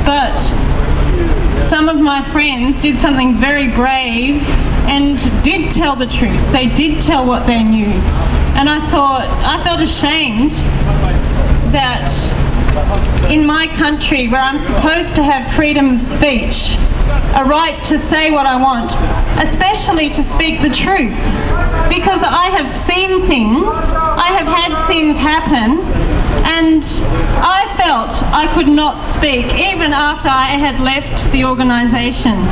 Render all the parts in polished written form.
But some of my friends did something very brave and did tell the truth. They did tell what they knew. And I felt ashamed that in my country, where I'm supposed to have freedom of speech, a right to say what I want, especially to speak the truth, because I have seen things, I have had things happen, and I felt I could not speak even after I had left the organisation.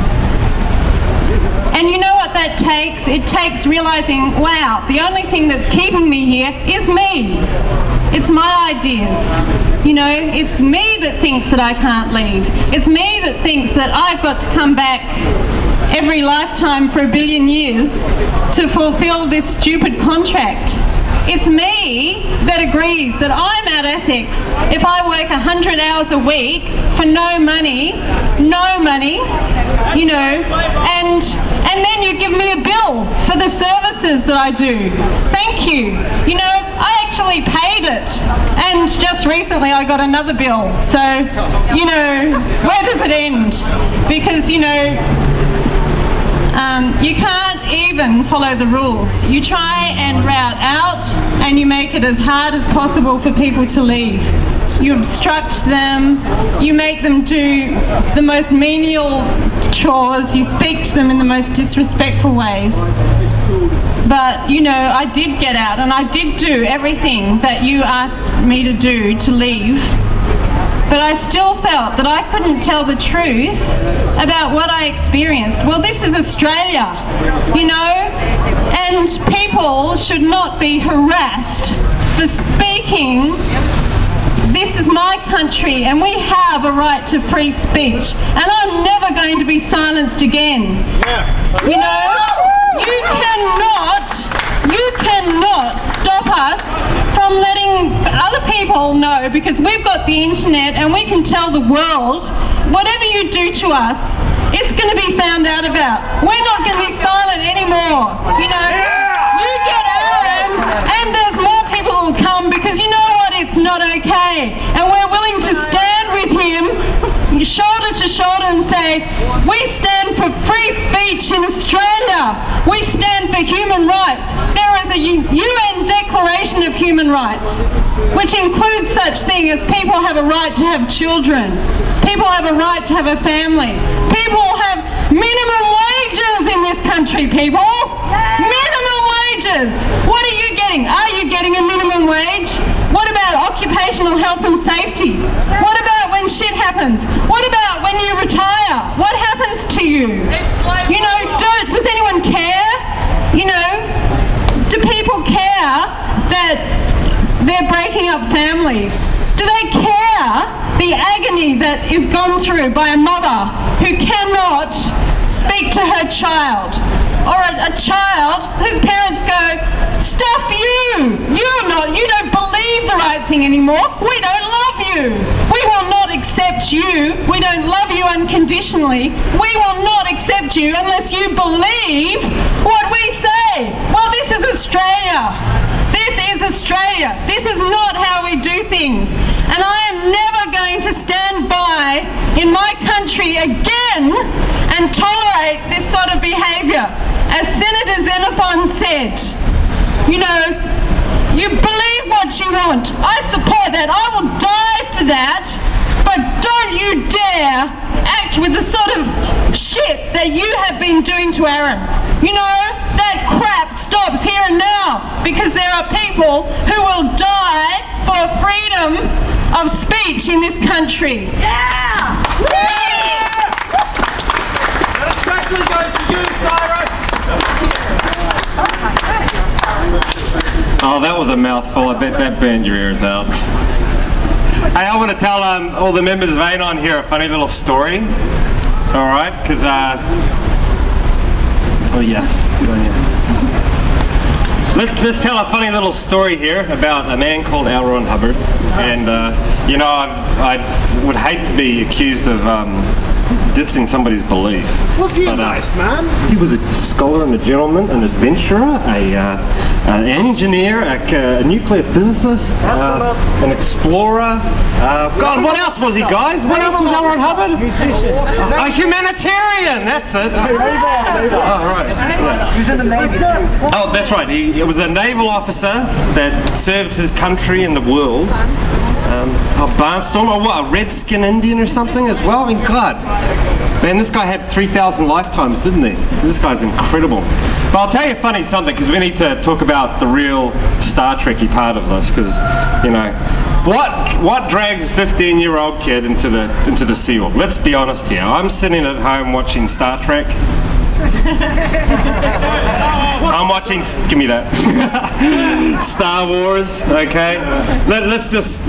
And you know what that takes? It takes realising, wow, the only thing that's keeping me here is me. It's my ideas. You know, it's me that thinks that I can't leave. It's me that thinks that I've got to come back every lifetime for 1 billion years to fulfill this stupid contract. It's me that agrees that I'm out ethics if I work 100 hours a week for no money, you know, and then you give me a bill for the services that I do. Thank you. You know, I actually paid it, and just recently I got another bill. So, you know, where does it end? Because, you know, you can't even follow the rules. You try and route out and you make it as hard as possible for people to leave. You obstruct them, you make them do the most menial chores, you speak to them in the most disrespectful ways. But, you know, I did get out and I did do everything that you asked me to do to leave. But I still felt that I couldn't tell the truth about what I experienced. Well, this is Australia, you know, and people should not be harassed for speaking. This is my country and we have a right to free speech, and I'm never going to be silenced again. You know, you cannot stop us from letting other people know, because we've got the internet and we can tell the world whatever you do to us, it's going to be found out about. We're not going to be silent anymore. You know, you get Aaron and there's more people who will come, because you know what, it's not okay. And we're willing to stand with him shoulder to shoulder and say, we stand for free speech in Australia. We stand for human rights. There is a UN Declaration of Human Rights, which includes such thing as people have a right to have children. People have a right to have a family. People have minimum wages in this country, people. Minimum wages. What are you getting? Are you getting a minimum wage? What about occupational health and safety? What about when shit happens? What about when you retire? What happens to you? You know, does anyone care? You know, do people care that they're breaking up families? Do they care the agony that is gone through by a mother who cannot speak to her child? Or a child whose parents go, stuff you! You don't believe the right thing anymore. We don't love you. We will not accept you. We don't love you unconditionally. We will not accept you unless you believe what we say. Well, this is Australia. This is Australia. This is not how we do things. And I am never going to stand by in my country again and tolerate this sort of behaviour. As Senator Xenophon said, you know, you believe what you want. I support that. I will die for that. But don't you dare act with the sort of shit that you have been doing to Aaron. You know, that crap stops here and now, because there are people who will die for freedom of speech in this country. Yeah! That especially goes to you, Cyrus. Oh, that was a mouthful. I bet that burned your ears out. Hey, I want to tell all the members of Anon here a funny little story. All right, because oh yeah, good on you. Let's tell a funny little story here about a man called L. Ron Hubbard. And you know, I would hate to be accused of did in somebody's belief. Was he But, nice, man? He was a scholar and a gentleman, an adventurer, an engineer, a nuclear physicist, an explorer. God, what else was he, guys? What else was L. Ron Hubbard? A humanitarian, that's it. Oh, right. He was in the Navy too. Oh, that's right. He was a naval officer that served his country and the world. A barnstormer, or what, a redskin Indian or something as well? I mean, God. Man, this guy had 3,000 lifetimes, didn't he? This guy's incredible. But I'll tell you a funny something, because we need to talk about the real Star Trek-y part of this, because, you know, what drags a 15-year-old kid into the Sea Org? Let's be honest here. I'm sitting at home watching Star Trek. I'm watching, give me that, Star Wars, okay? Let's just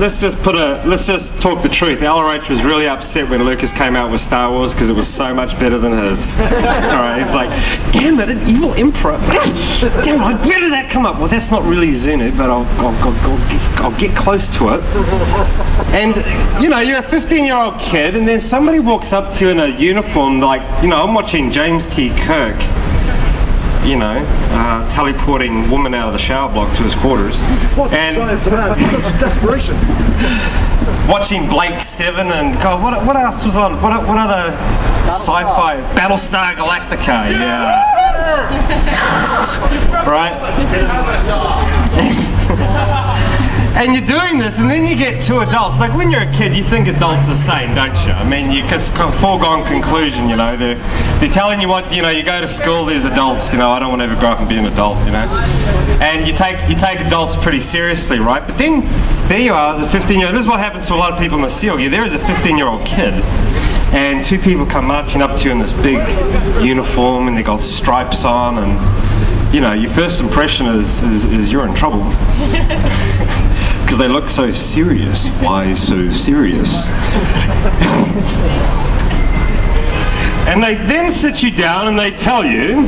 talk the truth. LRH was really upset when Lucas came out with Star Wars because it was so much better than his. Alright, he's like, damn it, an evil emperor. Damn it, where did that come up? Well, that's not really Xenu, but I'll get close to it. And, you know, you're a 15-year-old kid, and then somebody walks up to you in a uniform, like, you know, I'm watching James T. Kirk, you know, teleporting woman out of the shower block to his quarters. And Such desperation. watching Blake 7 and, God, what else was on? What other sci-fi? Battlestar Galactica, yeah. Right? And you're doing this, and then you get two adults. Like, when you're a kid, you think adults are the same, don't you? I mean, it's a foregone conclusion, you know. They're telling you what, you know, you go to school, there's adults, you know, I don't want to ever grow up and be an adult, you know. And you take adults pretty seriously, right? But then, there you are, as a 15-year-old. This is what happens to a lot of people in the Sea Org. You're there as a 15-year-old kid, and two people come marching up to you in this big uniform, and they got stripes on, and, you know, your first impression is you're in trouble. Because they look so serious. Why so serious? And they then sit you down and they tell you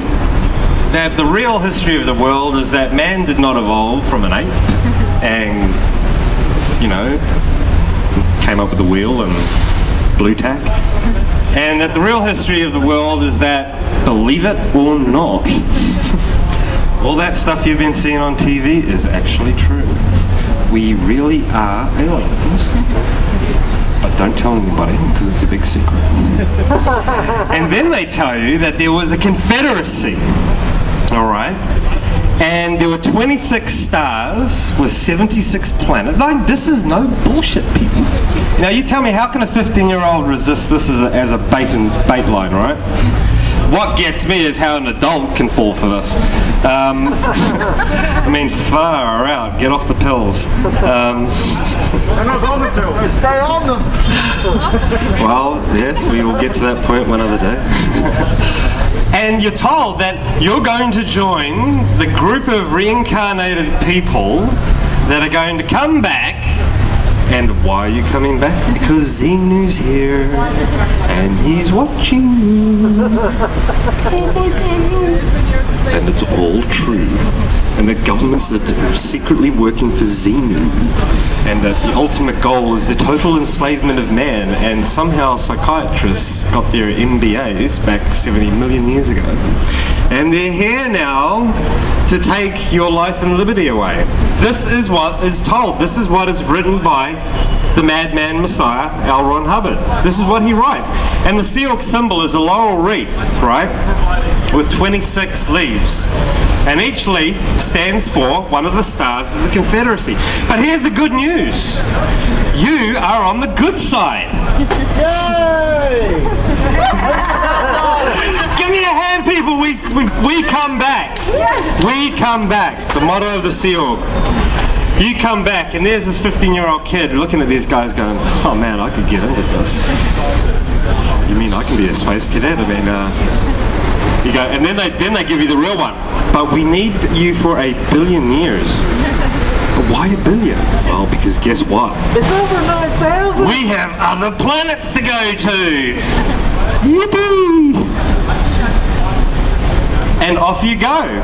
that the real history of the world is that man did not evolve from an ape and, you know, came up with the wheel and blue tack. And that the real history of the world is that, believe it or not, all that stuff you've been seeing on TV is actually true. We really are aliens. But don't tell anybody, because it's a big secret. And then they tell you that there was a confederacy. Alright? And there were 26 stars with 76 planets. Like, this is no bullshit, people. Now, you tell me, how can a 15-year-old resist this as a bait line, right? What gets me is how an adult can fall for this. I mean, far out. Get off the pills. I'm not on the pill. Stay on them. Well, yes, we will get to that point one other day. And you're told that you're going to join the group of reincarnated people that are going to come back. And why are you coming back? Because Xenu's here, and he's watching you. Oh my God, no. And it's all true. And the governments that are secretly working for Xenu. And that the ultimate goal is the total enslavement of man. And somehow psychiatrists got their MBAs back 70 million years ago. And they're here now to take your life and liberty away. This is what is told. This is what is written by the madman messiah, L. Ron Hubbard. This is what he writes. And the Sea Org symbol is a laurel wreath, right? With 26 leaves. And each leaf stands for one of the stars of the Confederacy. But here's the good news. You are on the good side. Yay! Give me a hand, people. We come back. We come back. The motto of the Sea Org. You come back, and there's this 15-year-old kid looking at these guys going, oh man, I could get into this. You mean I can be a space cadet? I mean, you go, and then they give you the real one. But we need you for 1 billion years. Why 1 billion? Well, because guess what? It's over 9,000. We have other planets to go to. Yippee! And off you go.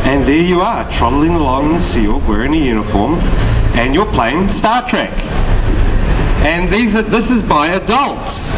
And there you are, trundling along in the Sea Org, wearing a uniform, and you're playing Star Trek. And this is by adults.